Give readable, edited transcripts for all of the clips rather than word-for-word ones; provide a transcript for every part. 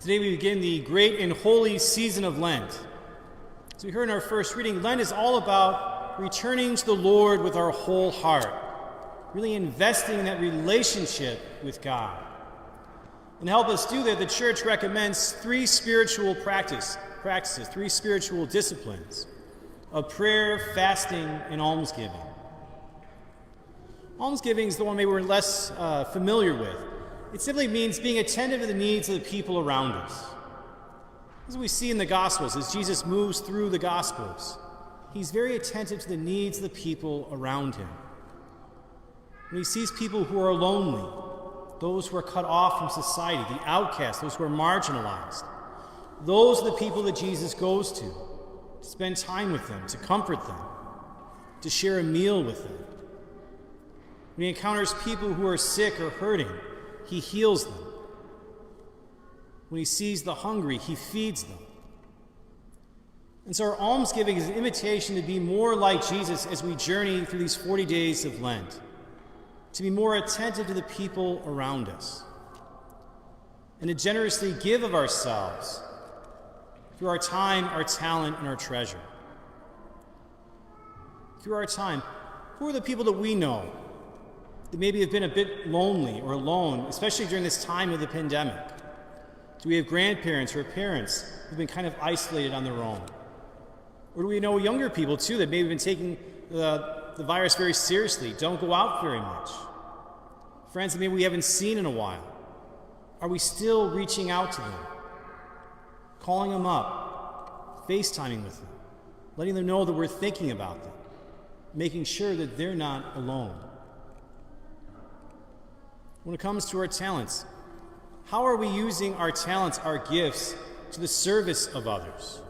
Today we begin the great and holy season of Lent. As we heard in our first reading, Lent is all about returning to the Lord with our whole heart, really investing in that relationship with God. And to help us do that, the Church recommends three spiritual practices, three spiritual disciplines of prayer, fasting, and almsgiving. Almsgiving is the one maybe we're less familiar with. It simply means being attentive to the needs of the people around us. As we see in the Gospels, as Jesus moves through the Gospels, he's very attentive to the needs of the people around him. When he sees people who are lonely, those who are cut off from society, the outcasts, those who are marginalized, those are the people that Jesus goes to spend time with them, to comfort them, to share a meal with them. When he encounters people who are sick or hurting, he heals them. When he sees the hungry, he feeds them. And so our almsgiving is an invitation to be more like Jesus as we journey through these 40 days of Lent, to be more attentive to the people around us, and to generously give of ourselves through our time, our talent, and our treasure. Through our time, who are the people that we know that maybe have been a bit lonely or alone, especially during this time of the pandemic? Do we have grandparents or parents who've been kind of isolated on their own? Or do we know younger people, too, that maybe have been taking the virus very seriously, don't go out very much? Friends that maybe we haven't seen in a while. Are we still reaching out to them, calling them up, FaceTiming with them, letting them know that we're thinking about them, making sure that they're not alone? When it comes to our talents, how are we using our talents, our gifts, to the service of others?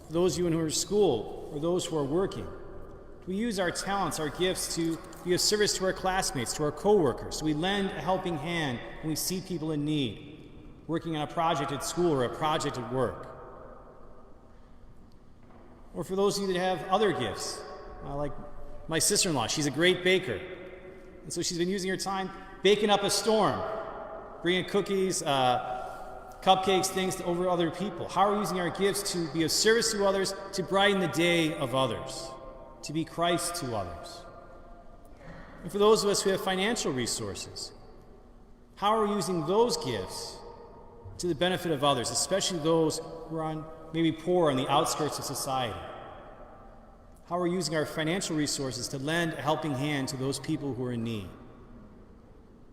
For those of you who are in school or those who are working, do we use our talents, our gifts to be of service to our classmates, to our coworkers? Do we lend a helping hand when we see people in need, working on a project at school or a project at work? Or for those of you that have other gifts, like my sister-in-law, she's a great baker. And so she's been using her time baking up a storm, bringing cookies, cupcakes, things over other people. How are we using our gifts to be of service to others, to brighten the day of others, to be Christ to others? And for those of us who have financial resources, how are we using those gifts to the benefit of others, especially those who are maybe poor on the outskirts of society? How are we using our financial resources to lend a helping hand to those people who are in need?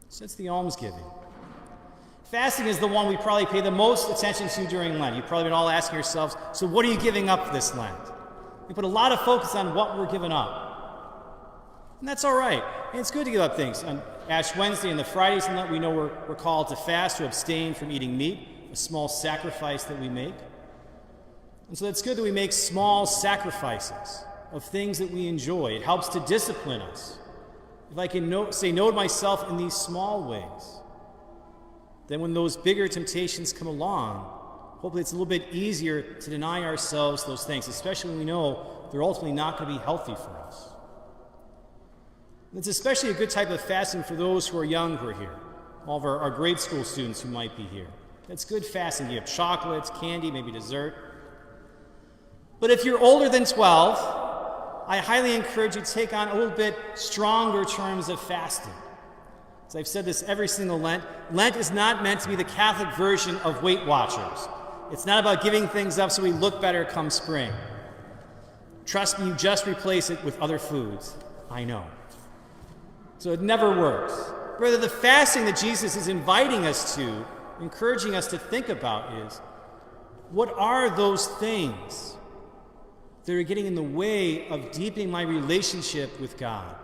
So that's the almsgiving. Fasting is the one we probably pay the most attention to during Lent. You've probably been all asking yourselves, so what are you giving up this Lent? We put a lot of focus on what we're giving up. And that's all right. And it's good to give up things. On Ash Wednesday and the Fridays in Lent, we know we're called to fast, to abstain from eating meat, a small sacrifice that we make. And so it's good that we make small sacrifices of things that we enjoy. It helps to discipline us. If I can say no to myself in these small ways, then when those bigger temptations come along, hopefully it's a little bit easier to deny ourselves those things, especially when we know they're ultimately not going to be healthy for us. And it's especially a good type of fasting for those who are young who are here, all of our grade school students who might be here. That's good fasting. You have chocolates, candy, maybe dessert. But if you're older than 12, I highly encourage you to take on a little bit stronger terms of fasting. As I've said this every single Lent, Lent is not meant to be the Catholic version of Weight Watchers. It's not about giving things up so we look better come spring. Trust me, you just replace it with other foods. I know. So it never works. Rather, the fasting that Jesus is inviting us to, encouraging us to think about is, what are those things that are getting in the way of deepening my relationship with God?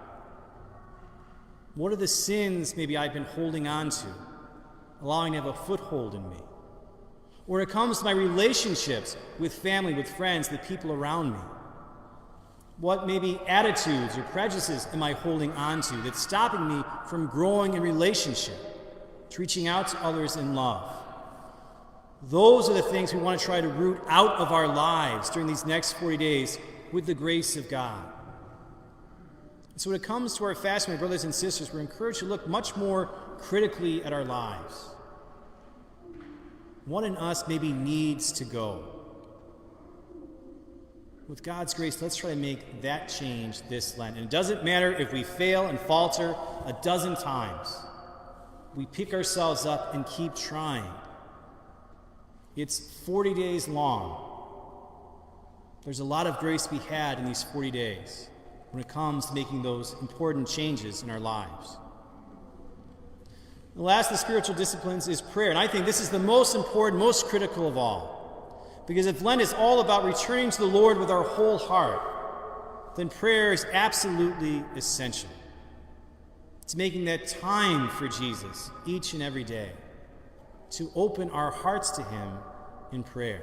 What are the sins maybe I've been holding on to, allowing to have a foothold in me? When it comes to my relationships with family, with friends, the people around me, what maybe attitudes or prejudices am I holding on to that's stopping me from growing in relationship, to reaching out to others in love? Those are the things we want to try to root out of our lives during these next 40 days with the grace of God. And so when it comes to our fasting, my brothers and sisters, we're encouraged to look much more critically at our lives. one in us maybe needs to go. With God's grace, let's try to make that change this Lent. And it doesn't matter if we fail and falter a dozen times. We pick ourselves up and keep trying. It's 40 days long. There's a lot of grace to be had in these 40 days when it comes to making those important changes in our lives. The last of the spiritual disciplines is prayer. And I think this is the most important, most critical of all. Because if Lent is all about returning to the Lord with our whole heart, then prayer is absolutely essential. It's making that time for Jesus each and every day to open our hearts to him in prayer.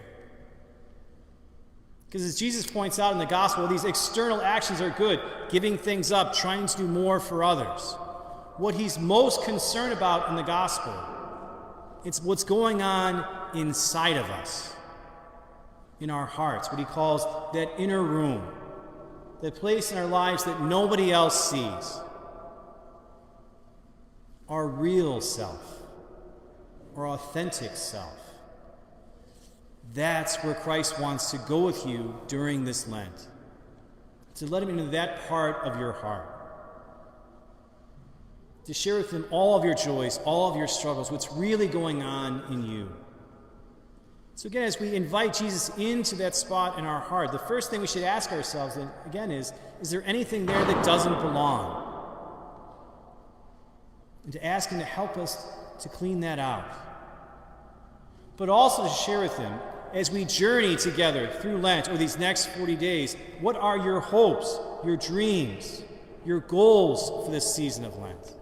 Because as Jesus points out in the gospel, these external actions are good, giving things up, trying to do more for others. What he's most concerned about in the gospel, it's what's going on inside of us, in our hearts, what he calls that inner room, that place in our lives that nobody else sees. Our real self, our authentic self. That's where Christ wants to go with you during this Lent, to let him into that part of your heart, to share with him all of your joys, all of your struggles, what's really going on in you. So again, as we invite Jesus into that spot in our heart, the first thing we should ask ourselves, again, is there anything there that doesn't belong? And to ask him to help us to clean that out. But also to share with him, as we journey together through Lent or these next 40 days, what are your hopes, your dreams, your goals for this season of Lent?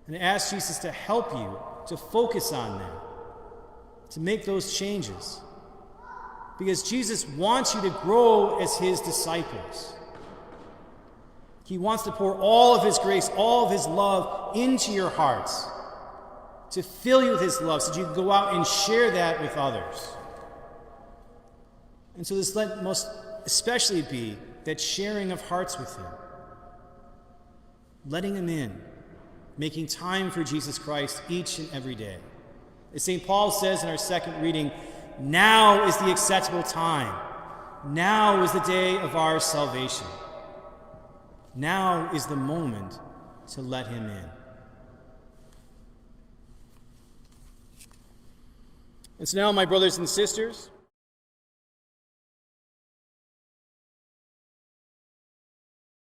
And to ask Jesus to help you to focus on that, to make those changes. Because Jesus wants you to grow as his disciples. He wants to pour all of his grace, all of his love into your hearts, to fill you with his love so that you can go out and share that with others. And so this Lent must especially be that sharing of hearts with him, letting him in, making time for Jesus Christ each and every day. As St. Paul says in our second reading, now is the acceptable time. Now is the day of our salvation. Now is the moment to let him in. And so now, my brothers and sisters,